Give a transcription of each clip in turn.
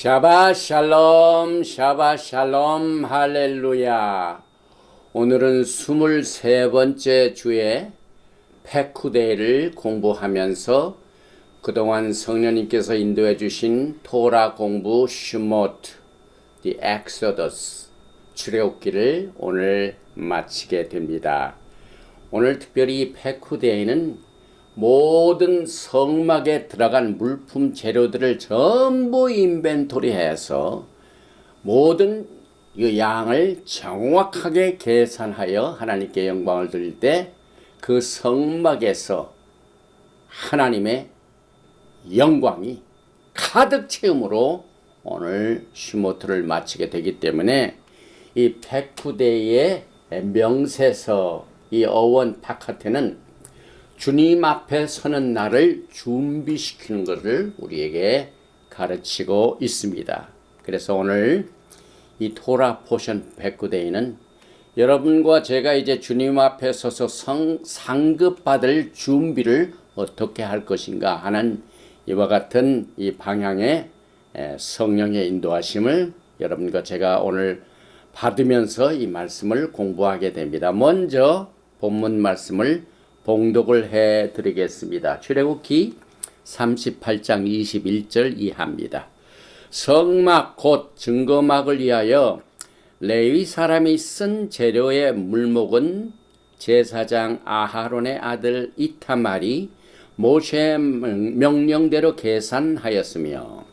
샤바 샬롬, 샤바 샬롬, 할렐루야. 오늘은 23번째 주에 페쿠데이를 공부하면서 그동안 성령님께서 인도해 주신 토라 공부 슈모트, The Exodus, 출애굽기를 오늘 마치게 됩니다. 오늘 특별히 페쿠데이는 모든 성막에 들어간 물품 재료들을 전부 인벤토리해서 모든 이 양을 정확하게 계산하여 하나님께 영광을 드릴 때 그 성막에서 하나님의 영광이 가득 채움으로 오늘 슈모트를 마치게 되기 때문에 이 페쿠데이의 명세서 이 어원 바카테는 주님 앞에 서는 날을 준비시키는 것을 우리에게 가르치고 있습니다. 그래서 오늘 이 토라 포션 페쿠데이는 여러분과 제가 이제 주님 앞에 서서 상급받을 준비를 어떻게 할 것인가 하는 이와 같은 이 방향의 성령의 인도하심을 여러분과 제가 오늘 받으면서 이 말씀을 공부하게 됩니다. 먼저 본문 말씀을 봉독을 해 드리겠습니다. 출애굽기 38장 21절 이하입니다. 성막 곧 증거막을 위하여 레위 사람이 쓴 재료의 물목은 제사장 아하론의 아들 이타말이 모세의 명령대로 계산하였으며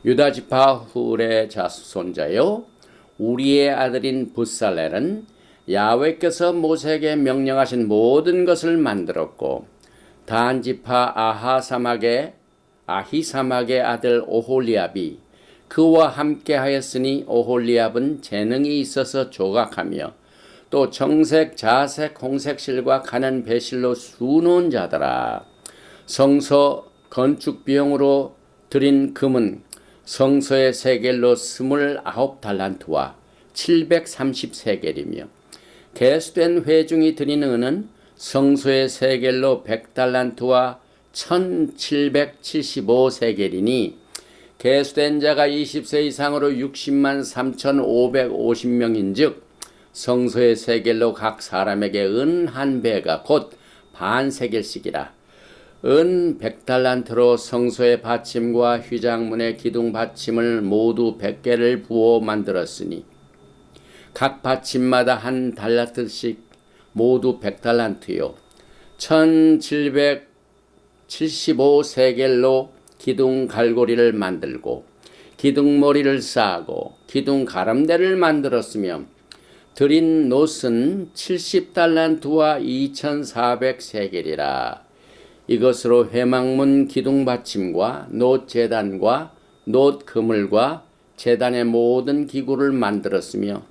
유다 지파 훌의 자손자요 우리의 아들인 부살렐은 야훼께서 모세에게 명령하신 모든 것을 만들었고 단 지파 아히사막의 아들 오홀리압이 그와 함께 하였으니 오홀리압은 재능이 있어서 조각하며 또 청색, 자색, 홍색 실과 가는 배실로 수놓은 자더라. 성소 건축 비용으로 들인 금은 성소의 세겔로 29달란트와 730세겔이며 개수된 회중이 드리는 은은 성소의 세겔로 100달란트와 1775세겔이니 개수된 자가 20세 이상으로 60만 3550명인즉 성소의 세겔로 각 사람에게 은 한 배가 곧 반세겔씩이라. 은 100달란트로 성소의 받침과 휘장문의 기둥 받침을 모두 100개를 부어 만들었으니 각 받침마다 한 달란트씩 모두 100달란트요 1775세겔로 기둥 갈고리를 만들고 기둥 머리를 쌓고 기둥 가람대를 만들었으며 드린 놋은 70달란트와 2400세겔이라. 이것으로 회막문 기둥 받침과 놋 제단과 놋 그물과 제단의 모든 기구를 만들었으며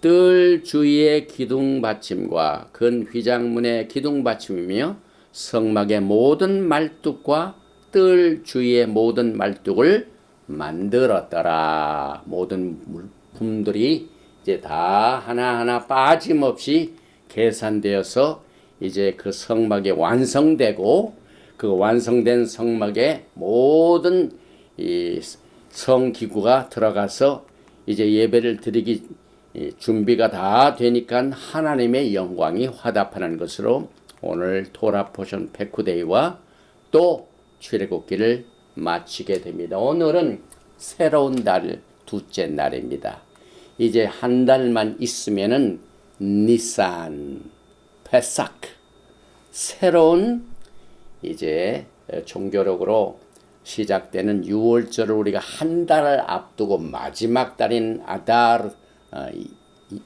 뜰 주위의 기둥 받침과 근 휘장문의 기둥 받침이며 성막의 모든 말뚝과 뜰 주위의 모든 말뚝을 만들었더라. 모든 물품들이 이제 다 하나하나 빠짐없이 계산되어서 이제 그 성막이 완성되고 그 완성된 성막에 모든 이 성기구가 들어가서 이제 예배를 드리기 준비가 다 되니까 하나님의 영광이 화답하는 것으로 오늘 토라 포션 페쿠데이와 또 출애굽기를 마치게 됩니다. 오늘은 새로운 달 둘째 날입니다. 이제 한 달만 있으면은 니산, 페사크, 새로운 이제 종교력으로 시작되는 6월절을 우리가 한 달을 앞두고 마지막 달인 아달 2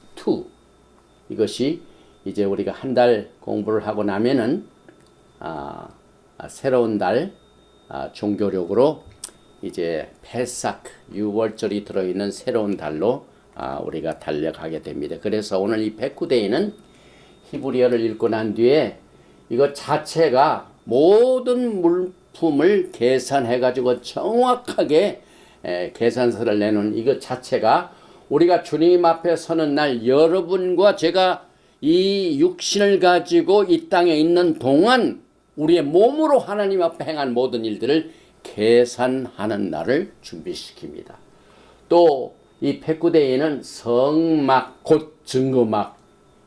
이것이 이제 우리가 한 달 공부를 하고 나면은 새로운 달 종교력으로 이제 페사크 6월절이 들어있는 새로운 달로 우리가 달려가게 됩니다. 그래서 오늘 이 페쿠데이는 히브리어를 읽고 난 뒤에 이거 자체가 모든 물품을 계산해 가지고 정확하게 계산서를 내놓은 이거 자체가 우리가 주님 앞에 서는 날 여러분과 제가 이 육신을 가지고 이 땅에 있는 동안 우리의 몸으로 하나님 앞에 행한 모든 일들을 계산하는 날을 준비시킵니다. 또 이 백구데이는 성막 곧 증거막,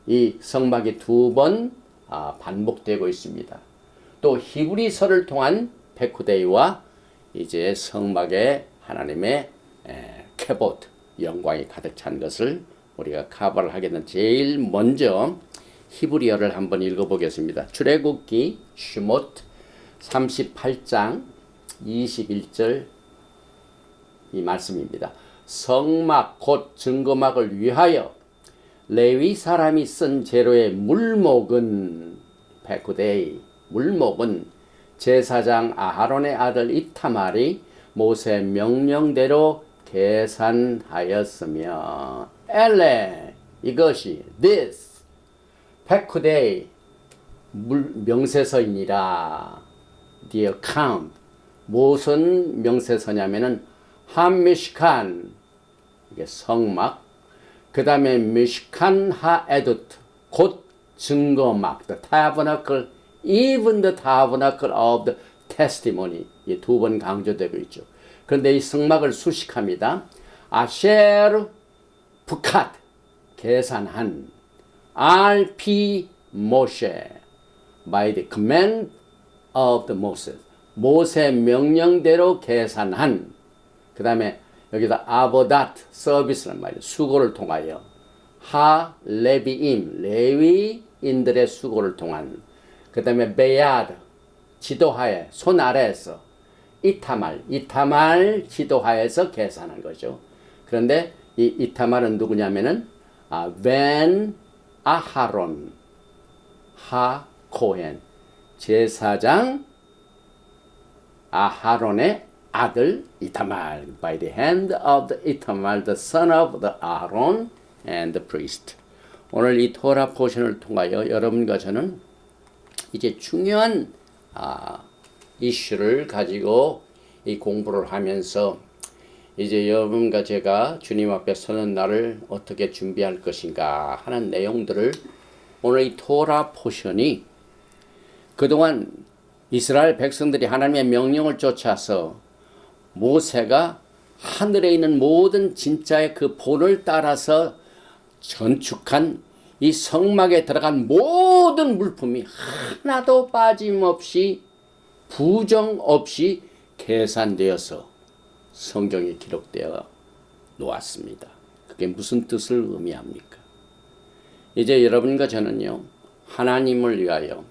이 성막이 두 번 반복되고 있습니다. 또 히브리서를 통한 백구데이와 이제 성막에 하나님의 케봇 영광이 가득 찬 것을 우리가 커버를 하게 된 제일 먼저 히브리어를 한번 읽어보겠습니다. 출애굽기 슈못 38장 21절 이 말씀입니다. 성막 곧 증거막을 위하여 레위 사람이 쓴 재료의 물목은 백구데이, 물목은 제사장 아하론의 아들 이타말이 모세 명령대로 계산하였으며 엘레 이것이 this 백구데이 명세서이니라. the account 무슨 명세서냐면은 한미시칸 이게 성막, 그 다음에 미시칸 하에두트 곧 증거막, the tabernacle, even the tabernacle of the testimony 이 두 번 강조되고 있죠. 그런데 이 성막을 수식합니다. 아셰르 부캇 계산한 RP 모세 by the command of the Moses 모세 명령대로 계산한 그 다음에 여기다 아보다트 서비스란 말이에요. 수고를 통하여 하 레비임 레위인들의 수고를 통한 그 다음에 베야드 지도하에 손 아래에서 이타말 지도하에서 계산한 거죠. 그런데 이 이타말은 누구냐면은 벤 아하론 하 코헨 제사장 아하론의 아들 이타말 by the hand of the 이타말 the son of the Aaron and the priest. 오늘 이 토라 포션을 통하여 여러분과 저는 이제 중요한 이슈를 가지고 이 공부를 하면서 이제 여러분과 제가 주님 앞에 서는 날을 어떻게 준비할 것인가 하는 내용들을 오늘 이 토라 포션이 그동안 이스라엘 백성들이 하나님의 명령을 쫓아서 모세가 하늘에 있는 모든 진짜의 그 본을 따라서 건축한 이 성막에 들어간 모든 물품이 하나도 빠짐없이 부정 없이 계산되어서 성경에 기록되어 놓았습니다. 그게 무슨 뜻을 의미합니까? 이제 여러분과 저는요, 하나님을 위하여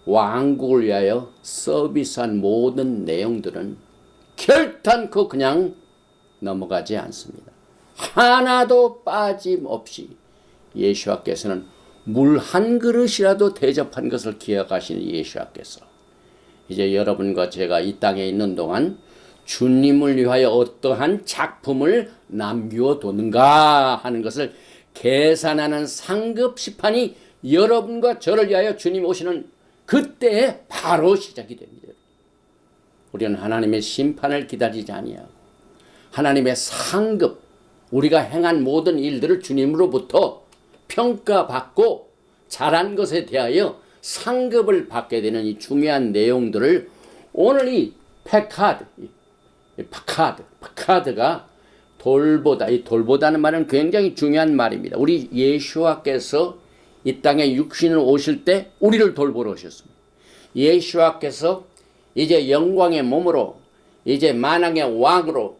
왕국을 위하여 서비스한 모든 내용들은 결단코 그냥 넘어가지 않습니다. 하나도 빠짐없이 예수와께서는 물 한 그릇이라도 대접한 것을 기억하시는 예수와께서 이제 여러분과 제가 이 땅에 있는 동안 주님을 위하여 어떠한 작품을 남겨 두는가 하는 것을 계산하는 상급 시판이 여러분과 저를 위하여 주님 오시는 그때에 바로 시작이 됩니다. 우리는 하나님의 심판을 기다리지 아니하고 하나님의 상급, 우리가 행한 모든 일들을 주님으로부터 평가받고 잘한 것에 대하여 상급을 받게 되는 이 중요한 내용들을 오늘 이 파카드가 돌보다, 이 돌보다는 말은 굉장히 중요한 말입니다. 우리 예수와께서 이 땅에 육신을 오실 때 우리를 돌보러 오셨습니다. 예수와께서 이제 영광의 몸으로 이제 만왕의 왕으로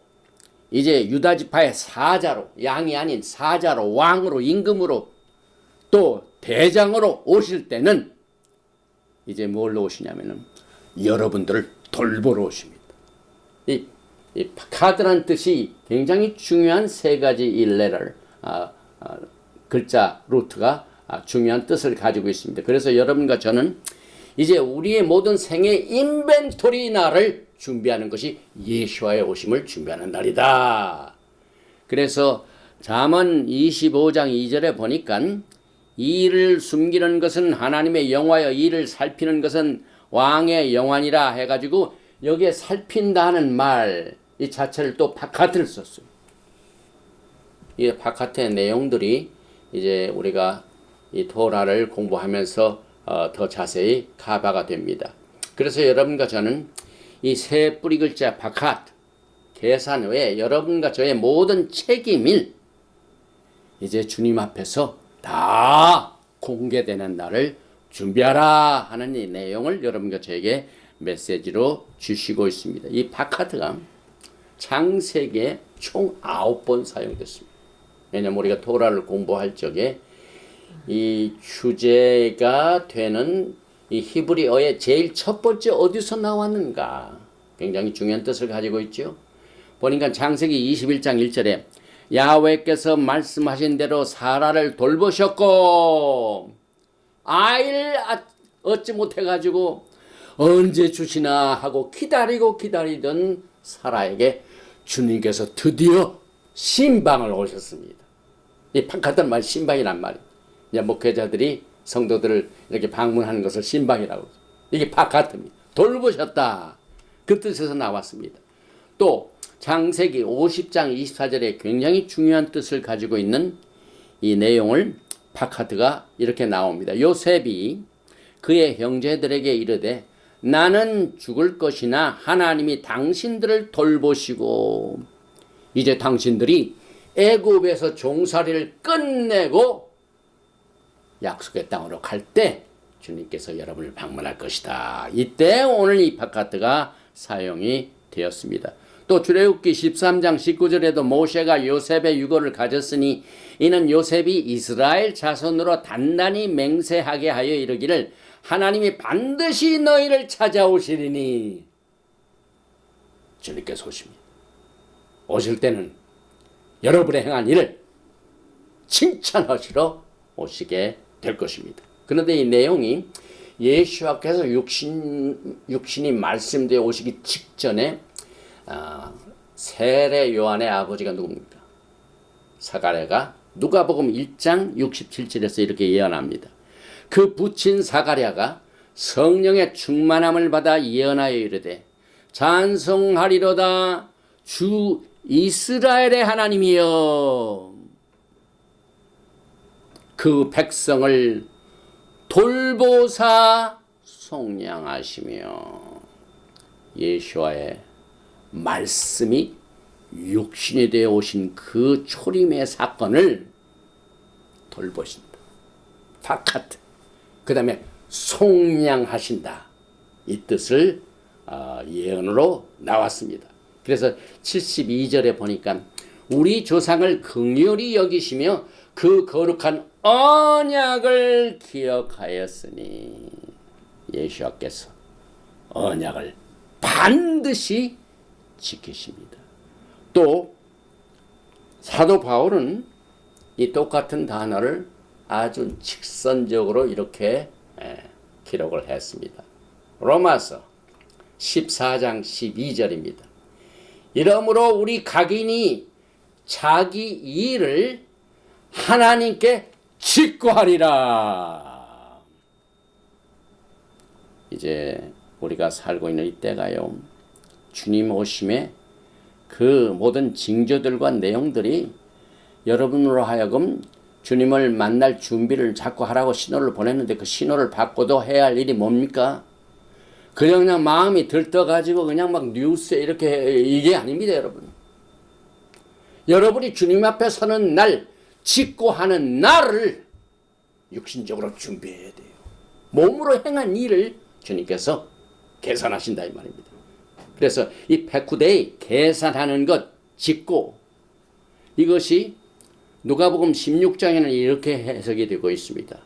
이제 유다지파의 사자로 양이 아닌 사자로 왕으로 임금으로 또 대장으로 오실 때는 이제 뭘로 오시냐면은 여러분들을 돌보러 오십니다. 이 카드라는 뜻이 굉장히 중요한 세 가지 일레를 글자 루트가 중요한 뜻을 가지고 있습니다. 그래서 여러분과 저는 이제 우리의 모든 생의 인벤토리 날을 준비하는 것이 예수와의 오심을 준비하는 날이다. 그래서 잠언 25장 2절에 보니까 이를 숨기는 것은 하나님의 영화여 이를 살피는 것은 왕의 영화니라 해가지고 여기에 살핀다 하는 말 이 자체를 또 바깥을 썼어요. 이 바깥의 내용들이 이제 우리가 이 토라를 공부하면서 더 자세히 카바가 됩니다. 그래서 여러분과 저는 이 세 뿌리 글자 바깥 계산 외에 여러분과 저의 모든 책임을 이제 주님 앞에서 다 공개되는 날을 준비하라 하는 이 내용을 여러분과 저에게 메시지로 주시고 있습니다. 이 파카드가 창세기에 총 9번 사용됐습니다. 왜냐하면 우리가 토라를 공부할 적에 이 주제가 되는 이 히브리어의 제일 첫 번째 어디서 나왔는가 굉장히 중요한 뜻을 가지고 있죠. 보니까 창세기 21장 1절에 야훼께서 말씀하신 대로 사라를 돌보셨고 아이를 얻지 못해가지고 언제 주시나 하고 기다리던 사라에게 주님께서 드디어 신방을 오셨습니다. 이 같은 말 신방이란 말이에요. 이제 목회자들이 성도들을 이렇게 방문하는 것을 신방이라고 그러죠. 이게 파카트입니다. 돌보셨다. 그 뜻에서 나왔습니다. 또 창세기 50장 24절에 굉장히 중요한 뜻을 가지고 있는 이 내용을 파카트가 이렇게 나옵니다. 요셉이 그의 형제들에게 이르되 나는 죽을 것이나 하나님이 당신들을 돌보시고 이제 당신들이 애굽에서 종살이를 끝내고 약속의 땅으로 갈 때 주님께서 여러분을 방문할 것이다. 이때 오늘 이 파카트가 사용이 되었습니다. 또 출애굽기 13장 19절에도 모세가 요셉의 유고를 가졌으니 이는 요셉이 이스라엘 자손으로 단단히 맹세하게 하여 이르기를 하나님이 반드시 너희를 찾아오시리니 주님께서 오십니다. 오실 때는 여러분의 행한 일을 칭찬하시러 오시게 될 것입니다. 그런데 이 내용이 예수께서 육신이 말씀되어 오시기 직전에 세례 요한의 아버지가 누굽니까? 사가랴가 누가복음 1장 67절에서 이렇게 예언합니다. 그 부친 사가랴가 성령의 충만함을 받아 예언하여 이르되 찬송하리로다 주 이스라엘의 하나님이여 그 백성을 돌보사 속량하시며 예수와의 말씀이 육신이 되어 오신 그 초림의 사건을 돌보신다. 파카트. 그 다음에 속량하신다. 이 뜻을 예언으로 나왔습니다. 그래서 72절에 보니까 우리 조상을 긍휼히 여기시며 그 거룩한 언약을 기억하였으니 예수께서 언약을 반드시 지키십니다. 또 사도 바울은 이 똑같은 단어를 아주 직선적으로 이렇게 기록을 했습니다. 로마서 14장 12절입니다. 이러므로 우리 각인이 자기 일을 하나님께 직구하리라. 이제 우리가 살고 있는 이때가요, 주님 오심에 그 모든 징조들과 내용들이 여러분으로 하여금 주님을 만날 준비를 자꾸 하라고 신호를 보냈는데 그 신호를 받고도 해야 할 일이 뭡니까? 그냥 마음이 들떠가지고 그냥 막 뉴스에 이렇게 이게 아닙니다, 여러분. 여러분이 주님 앞에 서는 날, 직구하는 날을 육신적으로 준비해야 돼요. 몸으로 행한 일을 주님께서 계산하신다 이 말입니다. 그래서 이 백후데이 계산하는 것, 직구, 이것이 누가복음 16장에는 이렇게 해석이 되고 있습니다.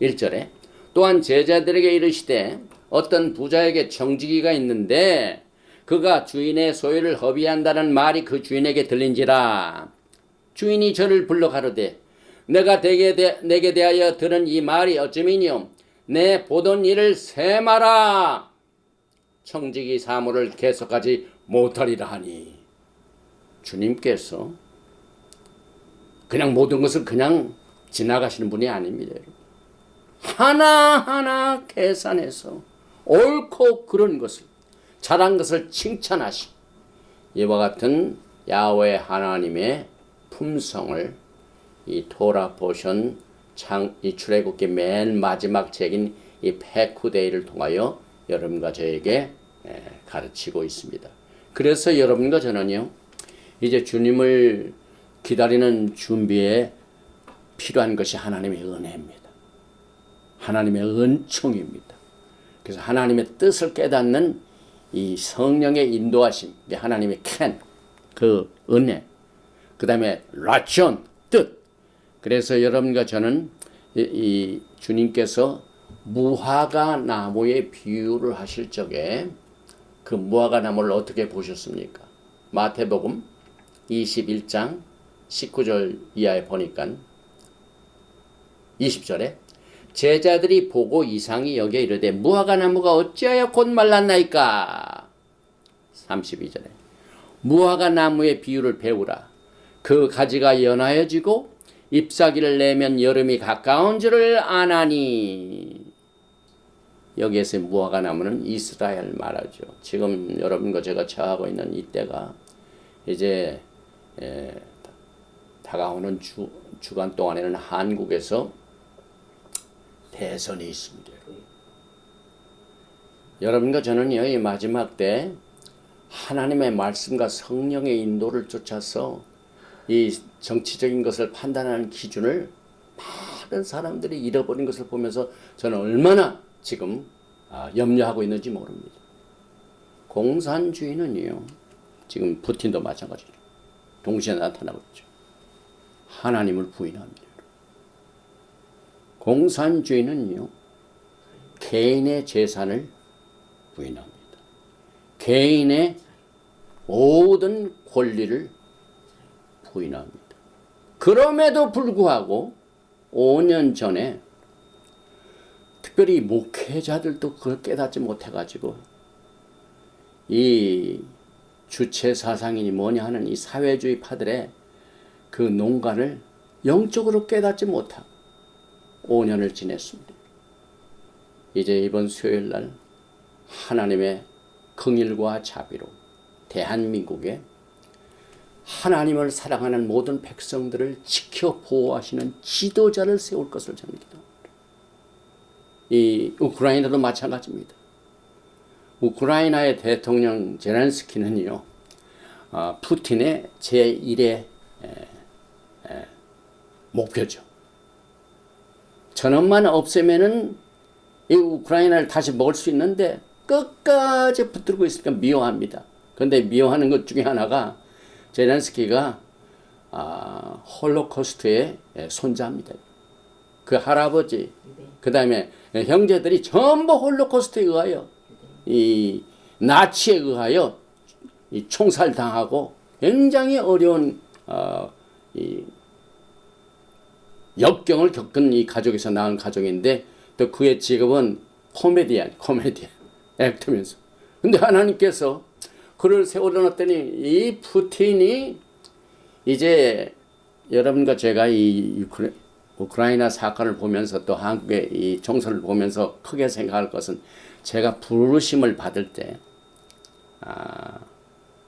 1절에 또한 제자들에게 이르시되 어떤 부자에게 청지기가 있는데 그가 주인의 소유를 허비한다는 말이 그 주인에게 들린지라. 주인이 저를 불러 가로되 내가 내게 대하여 들은 이 말이 어쩌미뇨? 내 보던 일을 세마라. 청지기 사무를 계속하지 못하리라 하니. 주님께서 그냥 모든 것을 그냥 지나가시는 분이 아닙니다. 하나하나 계산해서 옳고 그런 것을 잘한 것을 칭찬하시 이와 같은 야훼 하나님의 품성을 이 토라 포션 이 출애굽기 맨 마지막 책인 이 페쿠데이를 통하여 여러분과 저에게 가르치고 있습니다. 그래서 여러분과 저는요, 이제 주님을 기다리는 준비에 필요한 것이 하나님의 은혜입니다. 하나님의 은총입니다. 그래서 하나님의 뜻을 깨닫는 이 성령의 인도하심, 하나님의 그 은혜, 그 다음에 라션, 뜻. 그래서 여러분과 저는 이 주님께서 무화과 나무의 비유를 하실 적에 그 무화과 나무를 어떻게 보셨습니까? 마태복음 21장 19절 이하에 보니까 20절에 제자들이 보고 이상히 여겨 이르되 무화과 나무가 어찌하여 곧 말랐나이까. 32절에 무화과 나무의 비유를 배우라. 그 가지가 연하여지고 잎사귀를 내면 여름이 가까운 줄을 아나니. 여기에서 무화과 나무는 이스라엘 말하죠. 지금 여러분과 제가 처하고 있는 이때가 이제 다가오는 주간 동안에는 한국에서 대선이 있습니다. 여러분과 저는요, 이 마지막 때 하나님의 말씀과 성령의 인도를 쫓아서 이 정치적인 것을 판단하는 기준을 많은 사람들이 잃어버린 것을 보면서 저는 얼마나 지금 염려하고 있는지 모릅니다. 공산주의는요, 지금 푸틴도 마찬가지죠. 동시에 나타나고 있죠. 하나님을 부인합니다. 공산주의는요, 개인의 재산을 부인합니다. 개인의 모든 권리를 부인합니다. 그럼에도 불구하고 5년 전에 특별히 목회자들도 그걸 깨닫지 못해가지고 이 주체 사상이니 뭐냐 하는 이 사회주의 파들의 그 농간을 영적으로 깨닫지 못하고 5년을 지냈습니다. 이제 이번 수요일 날 하나님의 긍휼과 자비로 대한민국에 하나님을 사랑하는 모든 백성들을 지켜 보호하시는 지도자를 세울 것을 저는 기도합니다. 이 우크라이나도 마찬가지입니다. 우크라이나의 대통령 제렌스키는요, 푸틴의 제1의 목표죠. 전원만 없애면은 이 우크라이나를 다시 먹을 수 있는데 끝까지 붙들고 있으니까 미워합니다. 그런데 미워하는 것 중에 하나가 제렌스키가 홀로코스트의 손자입니다. 그 할아버지, 그 다음에 형제들이 전부 홀로코스트에 의하여 이 나치에 의하여 이 총살당하고 굉장히 어려운 이 역경을 겪은 이 가족에서 낳은 가족인데 또 그의 직업은 코미디언 액터면서. 근데 하나님께서 그를 세워놨더니 이 푸틴이 이제 여러분과 제가 이 우크라이나 사건을 보면서 또 한국의 이 총선을 보면서 크게 생각할 것은 제가 부르심을 받을 때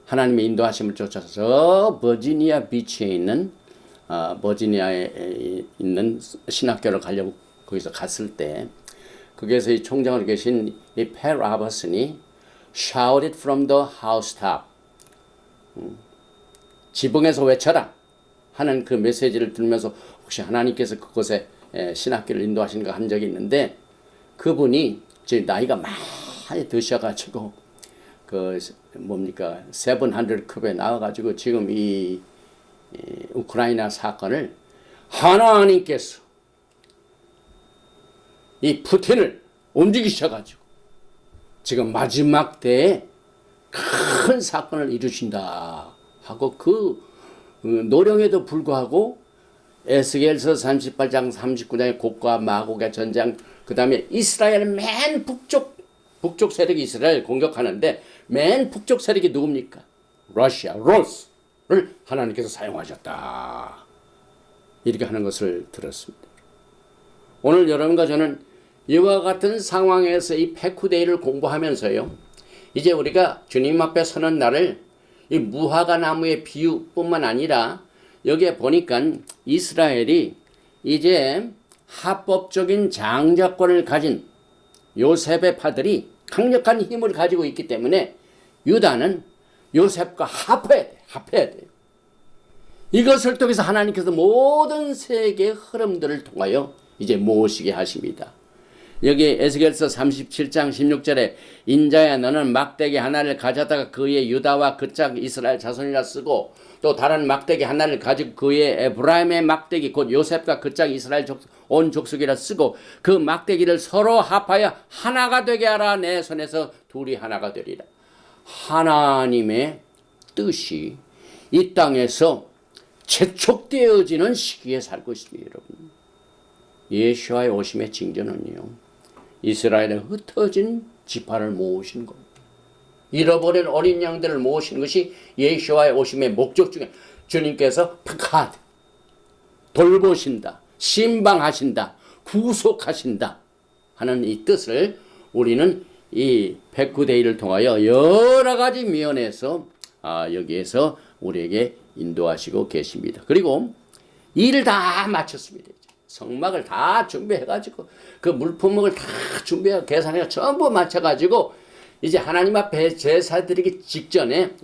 하나님의 인도하심을 쫓아서 저 버지니아 비치에 있는 버지니아에 있는 신학교를 가려고 거기서 갔을 때 거기에서 이 총장으로 계신 이 팻 라버슨이 Shout it from the housetop. 지붕에서 외쳐라 하는 그 메시지를 들으면서 혹시 하나님께서 그곳에 신학교를 인도하신가 한 적이 있는데 그분이 지금 나이가 많이 드셔가지고 그 뭡니까 700급에 나와가지고 지금 이 우크라이나 사건을 하나님께서 이 푸틴을 움직이셔가지고 지금 마지막 때에 큰 사건을 이루신다 하고 그 노령에도 불구하고 에스겔서 38장 39장의 곡과 마곡의 전장 그 다음에 이스라엘 맨 북쪽 세력이 이스라엘 공격하는데 맨 북쪽 세력이 누굽니까? 러시아, 로스를 하나님께서 사용하셨다. 이렇게 하는 것을 들었습니다. 오늘 여러분과 저는 이와 같은 상황에서 이 페쿠데이를 공부하면서요. 이제 우리가 주님 앞에 서는 날을 이 무화과 나무의 비유뿐만 아니라 여기에 보니까 이스라엘이 이제 합법적인 장자권을 가진 요셉의 파들이 강력한 힘을 가지고 있기 때문에 유다는 요셉과 합해야 돼. 이것을 통해서 하나님께서 모든 세계의 흐름들을 통하여 이제 모으시게 하십니다. 여기 에스겔서 37장 16절에 인자야 너는 막대기 하나를 가져다가 그의 유다와 그 짝 이스라엘 자손이라 쓰고 또 다른 막대기 하나를 가지고 그의 에브라임의 막대기 곧 요셉과 그 짝 이스라엘 온 족속이라 쓰고 그 막대기를 서로 합하여 하나가 되게 하라. 내 손에서 둘이 하나가 되리라. 하나님의 뜻이 이 땅에서 재촉되어지는 시기에 살고 있습니다. 여러분, 예수와의 오심의 징조는요, 이스라엘의 흩어진 지파를 모으신 겁니다. 잃어버린 어린 양들을 모으시는 것이 예수와의 오심의 목적 중에 주님께서 팍하드 돌보신다, 신방하신다, 구속하신다 하는 이 뜻을 우리는 이 백구데이를 통하여 여러 가지 면에서 여기에서 우리에게 인도하시고 계십니다. 그리고 일을 다 마쳤습니다. 성막을 다 준비해가지고 그 물품목을 다 준비해 계산해 전부 맞춰가지고 이제 하나님 앞에 제사 드리기 직전에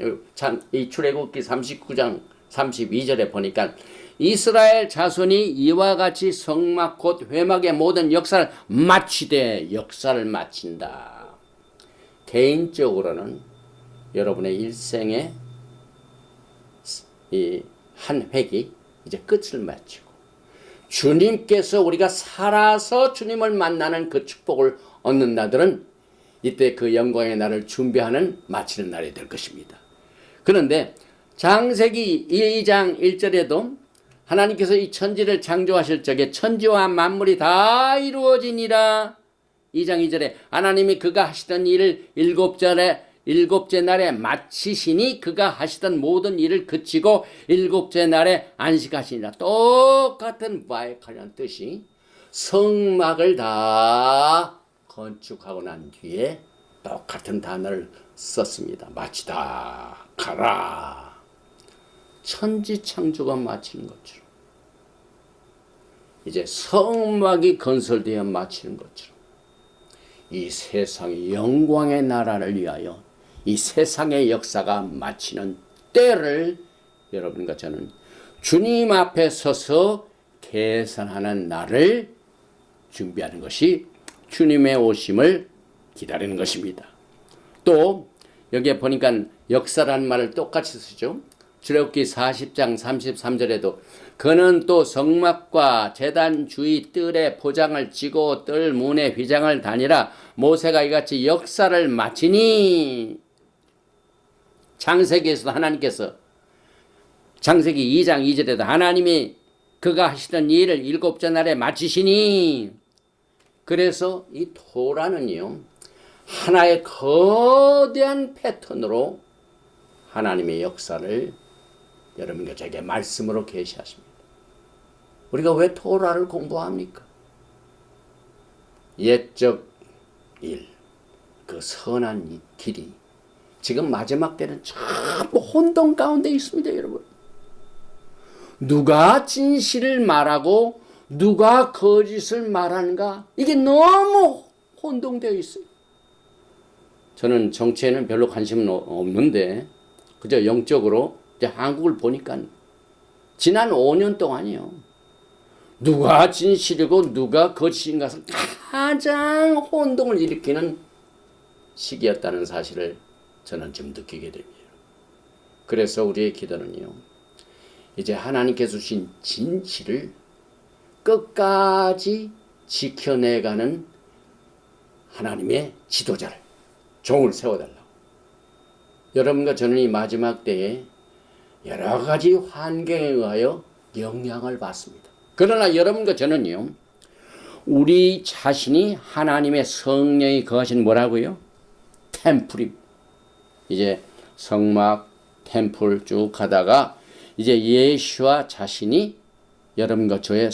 이 출애굽기 39장 32절에 보니까 이스라엘 자손이 이와 같이 성막 곧 회막의 모든 역사를 마치되 역사를 마친다. 개인적으로는 여러분의 일생의 이 한 획이 이제 끝을 마치고 주님께서 우리가 살아서 주님을 만나는 그 축복을 얻는 날들은 이때 그 영광의 날을 준비하는 마치는 날이 될 것입니다. 그런데 창세기 2장 1절에도 하나님께서 이 천지를 창조하실 적에 천지와 만물이 다 이루어지니라. 2장 2절에 하나님이 그가 하시던 일을 일곱째 날에 마치시니 그가 하시던 모든 일을 그치고 일곱째 날에 안식하시니라. 똑같은 바에 관한 뜻이 성막을 다 건축하고 난 뒤에 똑같은 단어를 썼습니다. 마치다, 가라. 천지창조가 마치는 것처럼 이제 성막이 건설되어 마치는 것처럼 이 세상의 영광의 나라를 위하여 이 세상의 역사가 마치는 때를 여러분과 저는 주님 앞에 서서 계산하는 날을 준비하는 것이 주님의 오심을 기다리는 것입니다. 또 여기에 보니까 역사라는 말을 똑같이 쓰죠. 출애굽기 40장 33절에도 그는 또 성막과 제단 주위 뜰에 포장을 지고 뜰 문에 휘장을 다니라. 모세가 이같이 역사를 마치니. 창세기에서도 하나님께서 창세기 2장 2절에도 하나님이 그가 하시던 일을 일곱째 날에 마치시니. 그래서 이 토라는요 하나의 거대한 패턴으로 하나님의 역사를 여러분과 저에게 말씀으로 계시하십니다. 우리가 왜 토라를 공부합니까? 옛적 일, 그 선한 이 길이 지금 마지막 때는 전부 혼돈 가운데 있습니다. 여러분, 누가 진실을 말하고 누가 거짓을 말하는가, 이게 너무 혼동되어 있어요. 저는 정치에는 별로 관심은 없는데 그저 영적으로 이제 한국을 보니까 지난 5년 동안이요, 누가 진실이고 누가 거짓인 것을 가장 혼동을 일으키는 시기였다는 사실을 저는 좀 느끼게 됩니다. 그래서 우리의 기도는요, 이제 하나님께서 주신 진실을 끝까지 지켜내가는 하나님의 지도자를, 종을 세워달라고. 여러분과 저는 이 마지막 때에 여러 가지 환경에 의하여 영향을 받습니다. 그러나 여러분과 저는요, 우리 자신이 하나님의 성령이 거하신 뭐라고요? 템플입니다. 이제 성막, 템플 쭉 가다가 이제 예수와 자신이 여러분과 저의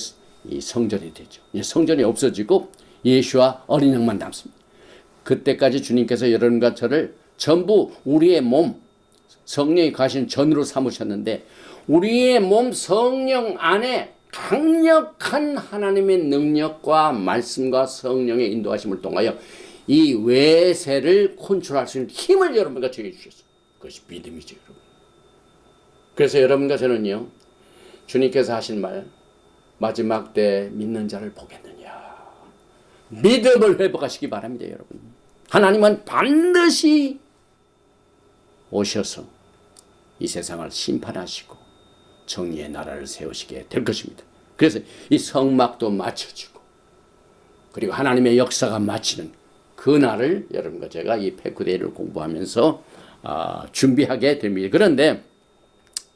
이 성전이 되죠. 이제 성전이 없어지고 예수와 어린 양만 남습니다. 그때까지 주님께서 여러분과 저를 전부 우리의 몸, 성령이 가신 전으로 삼으셨는데 우리의 몸 성령 안에 강력한 하나님의 능력과 말씀과 성령의 인도하심을 통하여 이 외세를 컨트롤할 수 있는 힘을 여러분과 저에게 주셨어요. 그것이 믿음이죠, 여러분. 그래서 여러분과 저는요, 주님께서 하신 말, 마지막 때 믿는 자를 보겠느냐. 믿음을 회복하시기 바랍니다, 여러분. 하나님은 반드시 오셔서 이 세상을 심판하시고 정의의 나라를 세우시게 될 것입니다. 그래서 이 성막도 맞춰지고 그리고 하나님의 역사가 마치는 그 날을 여러분과 제가 이 페쿠데이를 공부하면서 준비하게 됩니다. 그런데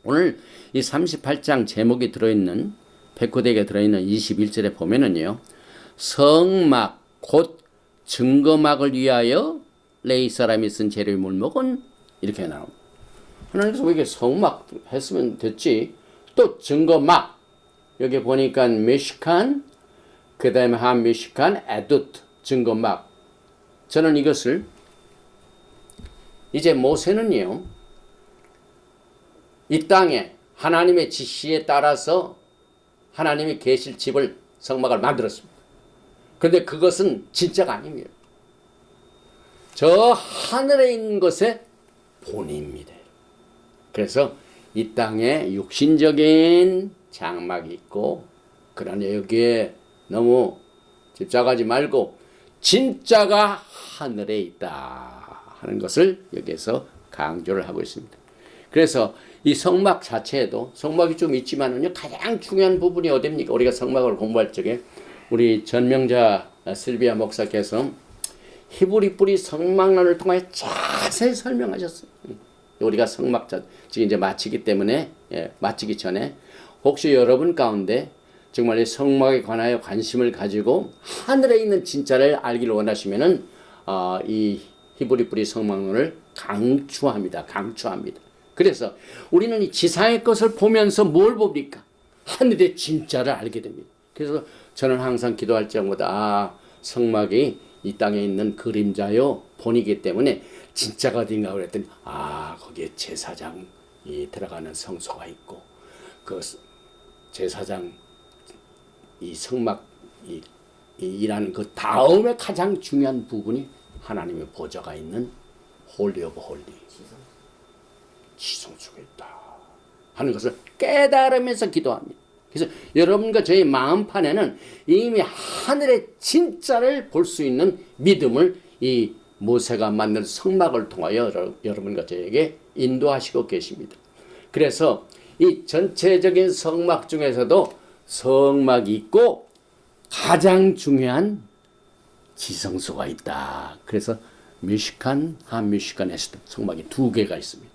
오늘 이 38장 제목이 들어있는 페쿠데이가 들어있는 21절에 보면은요, 성막 곧 증거막을 위하여 레위 사람이 쓴 재료의 물목은 이렇게 나옵니다. 하나님께서 왜 이렇게 성막 했으면 됐지? 또 증거막, 여기 보니까 미시칸, 그 다음에 한 미시칸, 에두트, 증거막. 저는 이것을 이제 모세는요, 이 땅에 하나님의 지시에 따라서 하나님이 계실 집을, 성막을 만들었습니다. 그런데 그것은 진짜가 아닙니다. 저 하늘에 있는 것의 본입니다. 그래서 이 땅에 육신적인 장막이 있고, 그러나 여기에 너무 집착하지 말고 진짜가 하늘에 있다 하는 것을 여기에서 강조를 하고 있습니다. 그래서 이 성막 자체에도 성막이 좀 있지만은요, 가장 중요한 부분이 어디입니까? 우리가 성막을 공부할 적에 우리 전명자 실비아 목사께서 히브리 뿌리 성막론을 통해 자세히 설명하셨어요. 우리가 성막 지금 이제 마치기 때문에 마치기 전에 혹시 여러분 가운데 정말 이 성막에 관하여 관심을 가지고 하늘에 있는 진짜를 알기를 원하시면은 이 히브리 뿌리 성막론을 강추합니다. 그래서 우리는 이 지상의 것을 보면서 뭘 봅니까? 하늘의 진짜를 알게 됩니다. 그래서 저는 항상 기도할 때마다 성막이 이 땅에 있는 그림자요 본이기 때문에 진짜가 어딘가 그랬더니 거기에 제사장이 들어가는 성소가 있고 그 제사장 이 성막 이라는 그 다음에 가장 중요한 부분이 하나님의 보좌가 있는 홀리 오브 홀리 지성 속에 있다 하는 것을 깨달으면서 기도합니다. 그래서 여러분과 저희 마음판에는 이미 하늘의 진짜를 볼 수 있는 믿음을 이 모세가 만든 성막을 통하여 여러분과 저에게 인도하시고 계십니다. 그래서 이 전체적인 성막 중에서도 성막이 있고 가장 중요한 지성소가 있다. 그래서 미시칸, 한미시칸에서도 성막이 2개가 있습니다.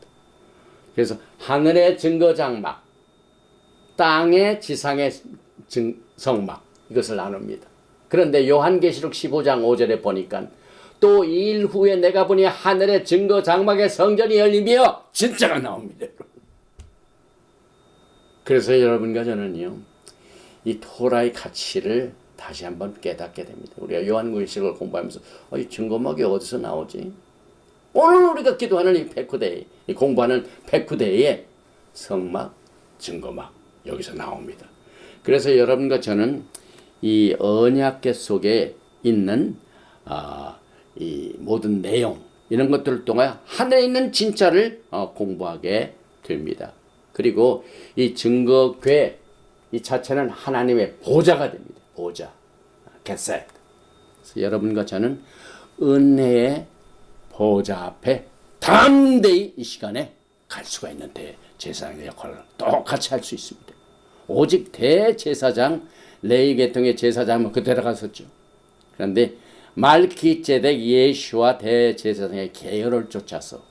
그래서 하늘의 증거장막, 땅의 지상의 성막, 이것을 나눕니다. 그런데 요한계시록 15장 5절에 보니까 또 2일 후에 내가 보니 하늘의 증거장막의 성전이 열리며 진짜가 나옵니다. 그래서 여러분과 저는요, 이 토라의 가치를 다시 한번 깨닫게 됩니다. 우리가 요한계시록을 공부하면서 이 증거막이 어디서 나오지? 오늘 우리가 기도하는 이 페쿠데이, 이 공부하는 페쿠데이의 성막, 증거막 여기서 나옵니다. 그래서 여러분과 저는 이 언약궤 속에 있는 이 모든 내용 이런 것들을 통해 하늘에 있는 진짜를 공부하게 됩니다. 그리고 이 증거궤 이 자체는 하나님의 보좌가 됩니다. 보좌, 게셋. 그래서 여러분과 저는 은혜의 보좌 앞에 담대히 이 시간에 갈 수가 있는 대제사장의 역할을 똑같이 할 수 있습니다. 오직 대제사장 레위 계통의 제사장은 그대로 갔었죠. 그런데 말기ጼ덱 예수와 대제사장의 계열을 쫓아서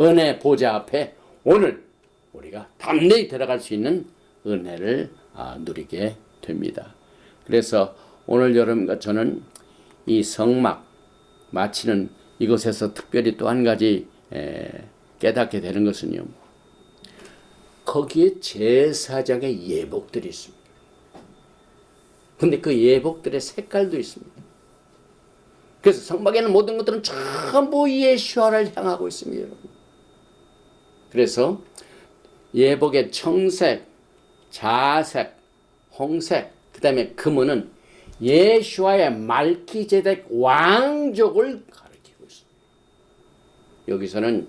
은혜 보좌 앞에 오늘 우리가 담대히 들어갈 수 있는 은혜를 누리게 됩니다. 그래서 오늘 여러분과 저는 이 성막 마치는 이곳에서 특별히 또 한 가지 깨닫게 되는 것은요, 거기에 제사장의 예복들이 있습니다. 근데 그 예복들의 색깔도 있습니다. 그래서 성막에는 모든 것들은 전부 예수와를 향하고 있습니다, 여러분. 그래서 예복의 청색, 자색, 홍색, 그 다음에 금은은 예수와의 말기제덱 왕족을 가리키고 있습니다. 여기서는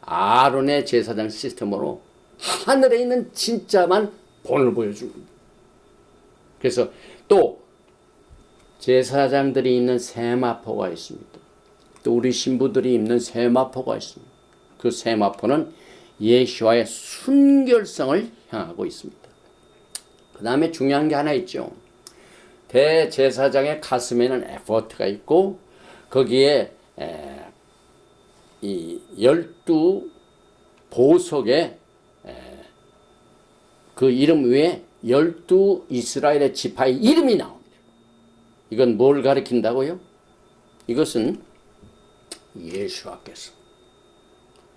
아론의 제사장 시스템으로 하늘에 있는 진짜만 본을 보여줍니다. 그래서 또 제사장들이 있는 세마포가 있습니다. 또 우리 신부들이 입는 세마포가 있습니다. 그 세마포는 예수와의 순결성을 향하고 있습니다. 그 다음에 중요한 게 하나 있죠. 대제사장의 가슴에는 에포트가 있고 거기에 이 12 보석에 그 이름 위에 12 이스라엘의 지파의 이름이 나옵니다. 이건 뭘 가리킨다고요? 이것은 예수와께서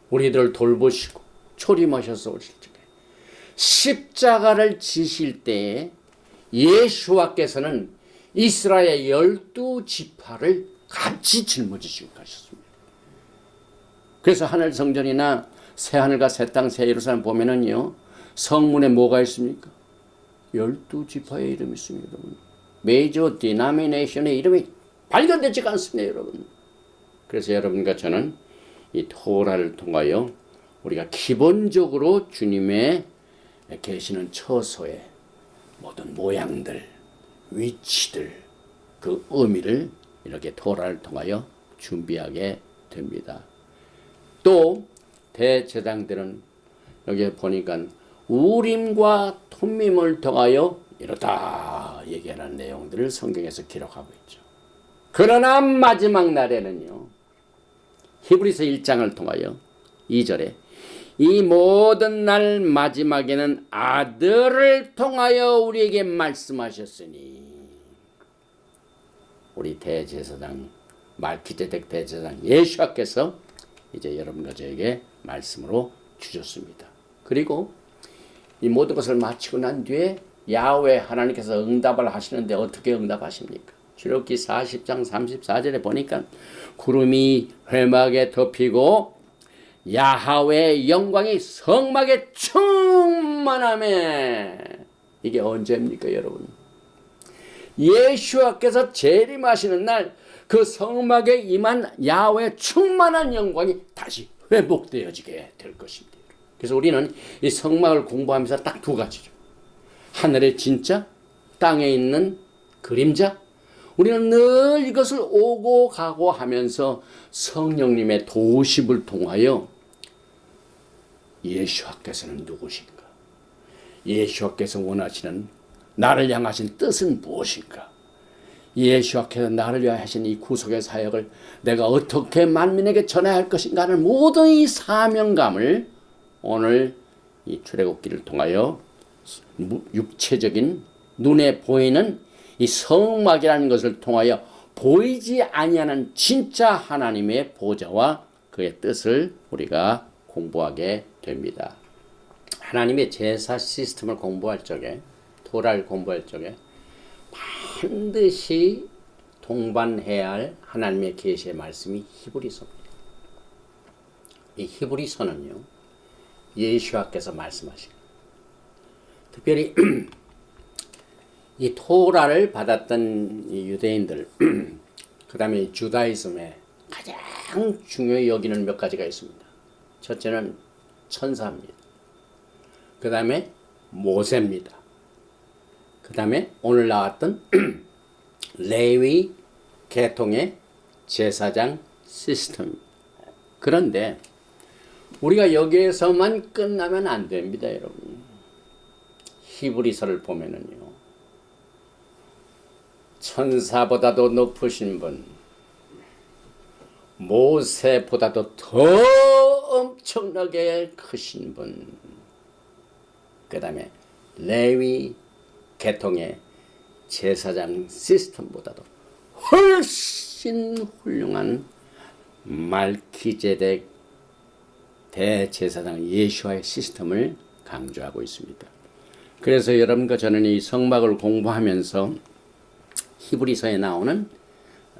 우리들을 돌보시고 초림하셔서 오실 적에 십자가를 지실 때에 예수와께서는 이스라엘 12지파를 같이 짊어지시고 가셨습니다. 그래서 하늘 성전이나 새하늘과 새 땅 새 예루살렘 보면은요, 성문에 뭐가 있습니까? 12지파의 이름이 있습니다, 여러분. 메이저 디나미네이션의 이름이 발견되지가 않습니다, 여러분. 그래서 여러분과 저는 이 토라를 통하여 우리가 기본적으로 주님의 계시는 처소의 모든 모양들, 위치들, 그 의미를 이렇게 토라를 통하여 준비하게 됩니다. 또 대제사장들은 여기 보니까 우림과 툼밈을 통하여 이렇다 얘기하는 내용들을 성경에서 기록하고 있죠. 그러나 마지막 날에는요, 히브리서 1장을 통하여 2절에 이 모든 날 마지막에는 아들을 통하여 우리에게 말씀하셨으니, 우리 대제사장 말기제덱 대제사장 예수께서 이제 여러분과 저에게 말씀으로 주셨습니다. 그리고 이 모든 것을 마치고 난 뒤에 야훼 하나님께서 응답을 하시는데 어떻게 응답하십니까? 출애굽기 40장 34절에 보니까 구름이 회막에 덮이고 야훼의 영광이 성막에 충만하매, 이게 언제입니까, 여러분? 예수께서 재림하시는 날 그 성막에 임한 야훼의 충만한 영광이 다시 회복되어지게 될 것입니다. 그래서 우리는 이 성막을 공부하면서 딱 두 가지죠. 하늘의 진짜, 땅에 있는 그림자. 우리는 늘 이것을 오고 가고 하면서 성령님의 도우심을 통하여 예수께서는 누구신가? 예수께서 원하시는 나를 향하신 뜻은 무엇인가? 예수께서 나를 위하여 하신 이 구속의 사역을 내가 어떻게 만민에게 전해야 할 것인가 하는 모든 이 사명감을 오늘 이 출애굽기를 통하여 육체적인 눈에 보이는 이 성막이라는 것을 통하여 보이지 아니하는 진짜 하나님의 보좌와 그의 뜻을 우리가 공부하게 됩니다. 하나님의 제사 시스템을 공부할 적에, 토라를 공부할 적에 반드시 동반해야 할 하나님의 계시의 말씀이 히브리서입니다. 이 히브리서는요, 예수께서 말씀하신, 특별히 이 토라를 받았던 이 유대인들, 그 다음에 주다이즘에 가장 중요히 여기는 몇 가지가 있습니다. 첫째는 천사입니다. 그 다음에 모세입니다. 그 다음에 오늘 나왔던 레위 계통의 제사장 시스템. 그런데 우리가 여기에서만 끝나면 안 됩니다, 여러분. 히브리서를 보면은요, 천사보다도 높으신 분, 모세보다도 더 엄청나게 크신 분, 그 다음에 레위 계통의 제사장 시스템보다도 훨씬 훌륭한 말기제덱 대제사장 예수와의 시스템을 강조하고 있습니다. 그래서 여러분과 저는 이 성막을 공부하면서 히브리서에 나오는